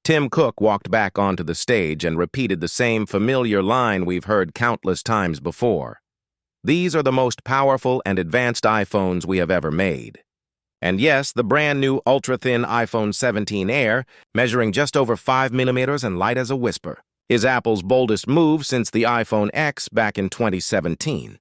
Tim Cook walked back onto the stage and repeated the same familiar line we've heard countless times before. These are the most powerful and advanced iPhones we have ever made. And yes, the brand new ultra-thin iPhone 17 Air, measuring just over 5 millimeters and light as a whisper, is Apple's boldest move since the iPhone X back in 2017.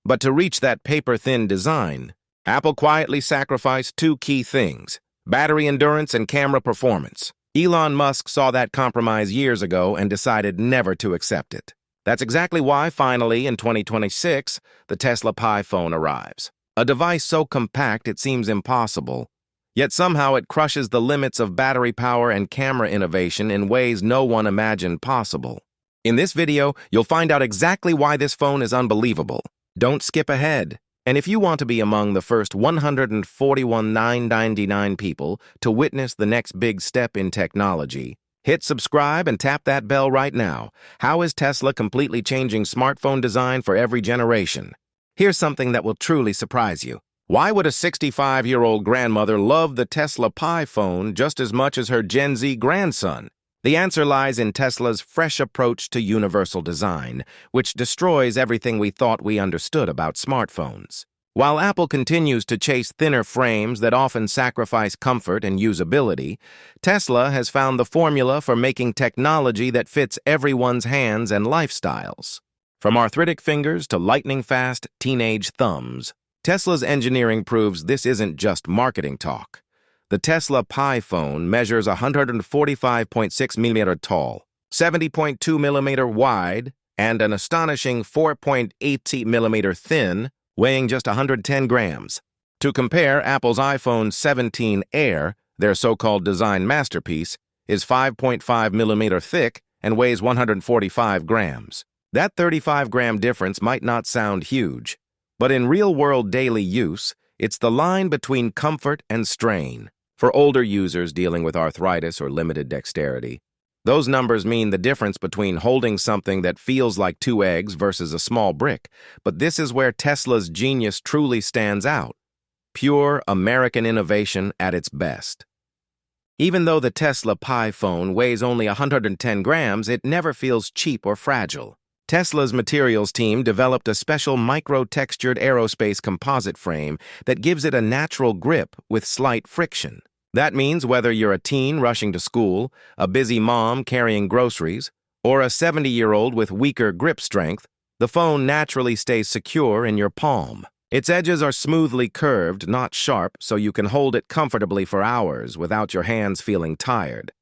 But to reach that paper-thin design, Apple quietly sacrificed two key things: battery endurance and camera performance. Elon Musk saw that compromise years ago and decided never to accept it. That's exactly why, finally, in 2026, the Tesla Pi phone arrives. A device so compact it seems impossible, yet somehow it crushes the limits of battery power and camera innovation in ways no one imagined possible. In this video, you'll find out exactly why this phone is unbelievable. Don't skip ahead. And if you want to be among the first 141,999 people to witness the next big step in technology, hit subscribe and tap that bell right now. How is Tesla completely changing smartphone design for every generation? Here's something that will truly surprise you. Why would a 65-year-old grandmother love the Tesla Pi phone just as much as her Gen Z grandson? The answer lies in Tesla's fresh approach to universal design, which destroys everything we thought we understood about smartphones. While Apple continues to chase thinner frames that often sacrifice comfort and usability, Tesla has found the formula for making technology that fits everyone's hands and lifestyles. From arthritic fingers to lightning-fast teenage thumbs, Tesla's engineering proves this isn't just marketing talk. The Tesla Pi phone measures 145.6 millimeter tall, 70.2 millimeter wide, and an astonishing 4.8 millimeter thin, weighing just 110 grams. To compare, Apple's iPhone 17 Air, their so-called design masterpiece, is 5.5 millimeter thick and weighs 145 grams. That 35-gram difference might not sound huge, but in real-world daily use, it's the line between comfort and strain. For older users dealing with arthritis or limited dexterity, those numbers mean the difference between holding something that feels like 2 eggs versus a small brick. But this is where Tesla's genius truly stands out. Pure American innovation at its best. Even though the Tesla Pi phone weighs only 110 grams, it never feels cheap or fragile. Tesla's materials team developed a special micro-textured aerospace composite frame that gives it a natural grip with slight friction. That means whether you're a teen rushing to school, a busy mom carrying groceries, or a 70-year-old with weaker grip strength, the phone naturally stays secure in your palm. Its edges are smoothly curved, not sharp, so you can hold it comfortably for hours without your hands feeling tired.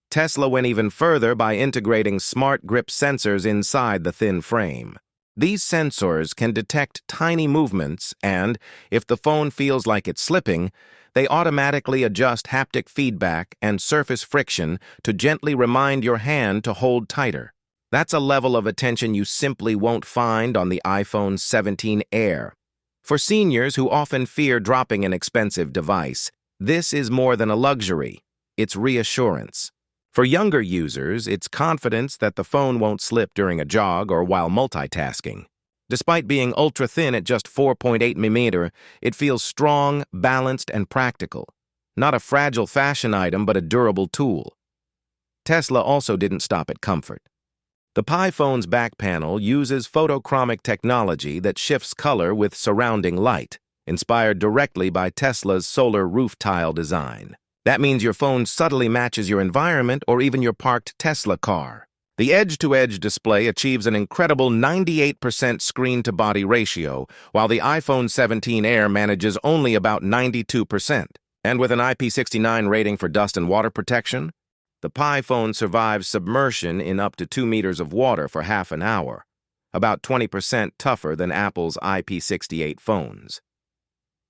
Tesla went even further by integrating smart grip sensors inside the thin frame. These sensors can detect tiny movements and, if the phone feels like it's slipping, they automatically adjust haptic feedback and surface friction to gently remind your hand to hold tighter. That's a level of attention you simply won't find on the iPhone 17 Air. For seniors who often fear dropping an expensive device, this is more than a luxury. It's reassurance. For younger users, it's confidence that the phone won't slip during a jog or while multitasking. Despite being ultra-thin at just 4.8 millimeter, it feels strong, balanced, and practical. Not a fragile fashion item, but a durable tool. Tesla also didn't stop at comfort. The Pi phone's back panel uses photochromic technology that shifts color with surrounding light, inspired directly by Tesla's solar roof tile design. That means your phone subtly matches your environment or even your parked Tesla car. The edge-to-edge display achieves an incredible 98% screen-to-body ratio, while the iPhone 17 Air manages only about 92%. And with an IP69 rating for dust and water protection, the Pi phone survives submersion in up to 2 meters of water for half an hour, about 20% tougher than Apple's IP68 phones.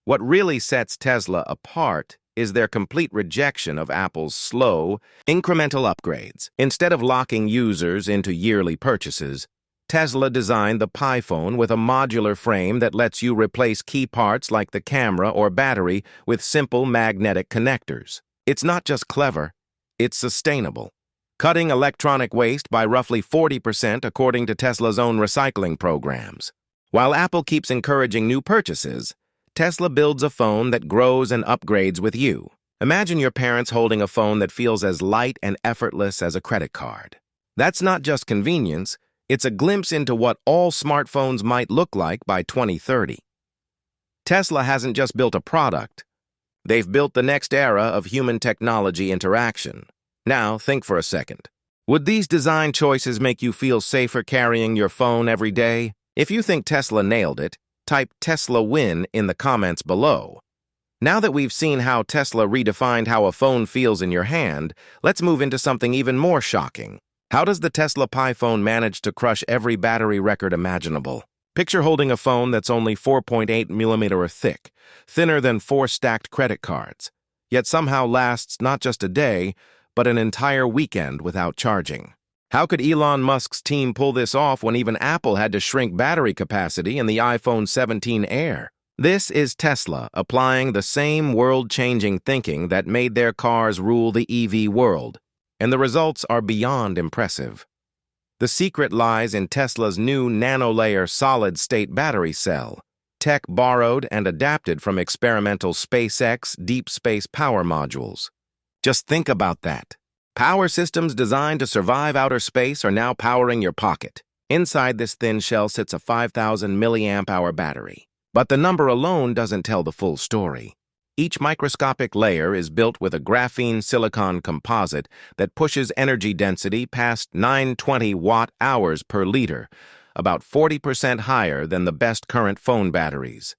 What really sets Tesla apart is their complete rejection of Apple's slow, incremental upgrades. Instead of locking users into yearly purchases, Tesla designed the Pi phone with a modular frame that lets you replace key parts like the camera or battery with simple magnetic connectors. It's not just clever, it's sustainable, cutting electronic waste by roughly 40% according to Tesla's own recycling programs. While Apple keeps encouraging new purchases, Tesla builds a phone that grows and upgrades with you. Imagine your parents holding a phone that feels as light and effortless as a credit card. That's not just convenience, it's a glimpse into what all smartphones might look like by 2030. Tesla hasn't just built a product, they've built the next era of human technology interaction. Now, think for a second. Would these design choices make you feel safer carrying your phone every day? If you think Tesla nailed it, type Tesla win in the comments below. Now that we've seen how Tesla redefined how a phone feels in your hand, let's move into something even more shocking. How does the Tesla Pi phone manage to crush every battery record imaginable? Picture holding a phone that's only 4.8 millimeter thick, thinner than 4 stacked credit cards, yet somehow lasts not just a day, but an entire weekend without charging. How could Elon Musk's team pull this off when even Apple had to shrink battery capacity in the iPhone 17 Air? This is Tesla applying the same world-changing thinking that made their cars rule the EV world, and the results are beyond impressive. The secret lies in Tesla's new nano-layer solid-state battery cell, tech borrowed and adapted from experimental SpaceX deep space power modules. Just think about that. Power systems designed to survive outer space are now powering your pocket. Inside this thin shell sits a 5,000 milliamp-hour battery. But the number alone doesn't tell the full story. Each microscopic layer is built with a graphene silicon composite that pushes energy density past 920 watt-hours per liter, about 40% higher than the best current phone batteries.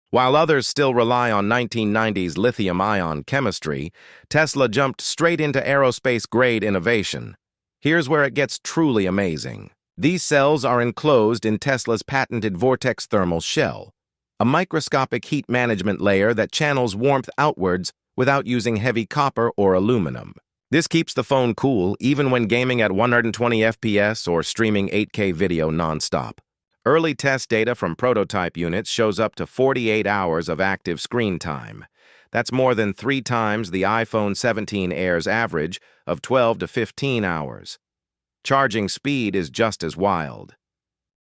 While others still rely on 1990s lithium-ion chemistry, Tesla jumped straight into aerospace-grade innovation. Here's where it gets truly amazing. These cells are enclosed in Tesla's patented vortex thermal shell, a microscopic heat management layer that channels warmth outwards without using heavy copper or aluminum. This keeps the phone cool even when gaming at 120 FPS or streaming 8K video non-stop. Early test data from prototype units shows up to 48 hours of active screen time. That's more than 3 times the iPhone 17 Air's average of 12 to 15 hours. Charging speed is just as wild.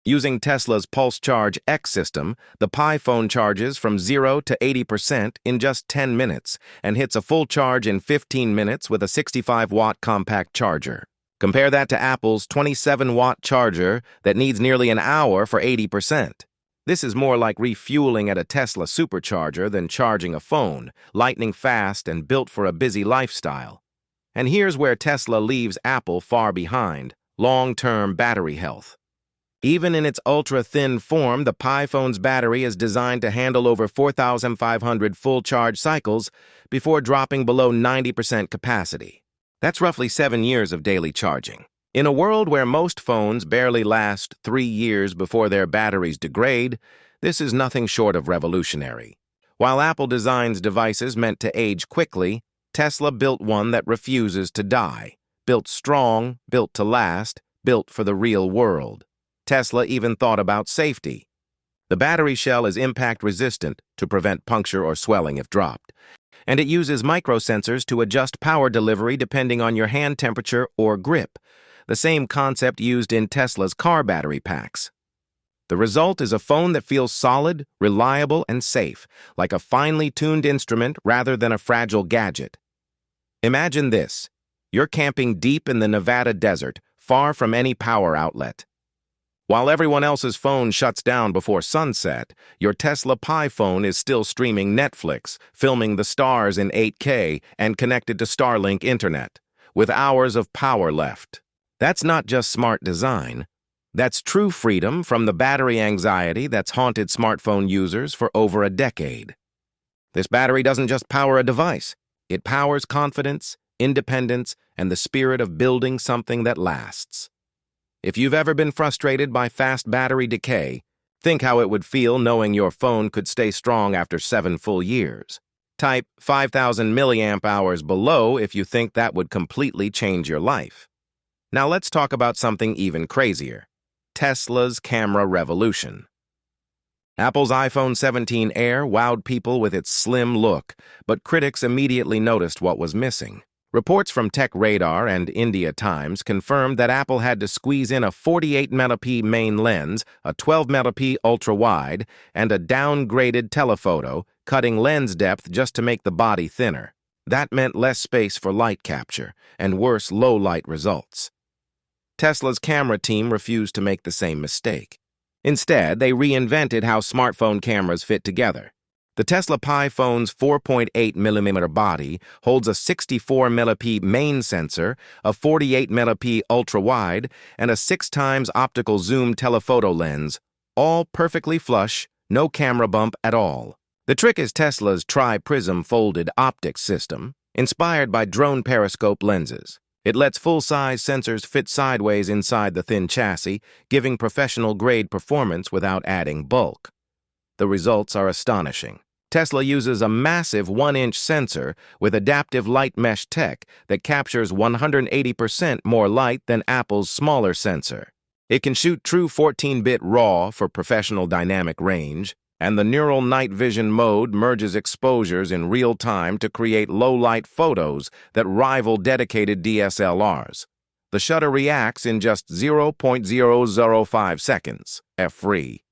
Using Tesla's Pulse Charge X system, the Pi phone charges from 0 to 80% in just 10 minutes and hits a full charge in 15 minutes with a 65-watt compact charger. Compare that to Apple's 27-watt charger that needs nearly an hour for 80%. This is more like refueling at a Tesla supercharger than charging a phone, lightning fast and built for a busy lifestyle. And here's where Tesla leaves Apple far behind: long-term battery health. Even in its ultra-thin form, the Pi phone's battery is designed to handle over 4,500 full charge cycles before dropping below 90% capacity. That's roughly 7 years of daily charging. In a world where most phones barely last 3 years before their batteries degrade, this is nothing short of revolutionary. While Apple designs devices meant to age quickly, Tesla built one that refuses to die. Built strong, built to last, built for the real world. Tesla even thought about safety. The battery shell is impact-resistant to prevent puncture or swelling if dropped, and it uses microsensors to adjust power delivery depending on your hand temperature or grip, the same concept used in Tesla's car battery packs. The result is a phone that feels solid, reliable, and safe, like a finely tuned instrument rather than a fragile gadget. Imagine this: you're camping deep in the Nevada desert, far from any power outlet. While everyone else's phone shuts down before sunset, your Tesla Pi phone is still streaming Netflix, filming the stars in 8K, and connected to Starlink internet, with hours of power left. That's not just smart design. That's true freedom from the battery anxiety that's haunted smartphone users for over a decade. This battery doesn't just power a device. It powers confidence, independence, and the spirit of building something that lasts. If you've ever been frustrated by fast battery decay, think how it would feel knowing your phone could stay strong after 7 full years. Type 5,000 milliamp hours below if you think that would completely change your life. Now let's talk about something even crazier: Tesla's camera revolution. Apple's iPhone 17 Air wowed people with its slim look, but critics immediately noticed what was missing. Reports from Tech Radar and India Times confirmed that Apple had to squeeze in a 48-megapixel main lens, a 12-megapixel ultra-wide, and a downgraded telephoto, cutting lens depth just to make the body thinner. That meant less space for light capture and worse low-light results. Tesla's camera team refused to make the same mistake. Instead, they reinvented how smartphone cameras fit together. The Tesla Pi phone's 4.8mm body holds a 64MP main sensor, a 48MP ultra-wide, and a 6x optical zoom telephoto lens, all perfectly flush, no camera bump at all. The trick is Tesla's tri-prism folded optics system, inspired by drone periscope lenses. It lets full-size sensors fit sideways inside the thin chassis, giving professional-grade performance without adding bulk. The results are astonishing. Tesla uses a massive 1-inch sensor with adaptive light mesh tech that captures 180% more light than Apple's smaller sensor. It can shoot true 14-bit RAW for professional dynamic range, and the neural night vision mode merges exposures in real time to create low-light photos that rival dedicated DSLRs. The shutter reacts in just 0.005 seconds, f-free.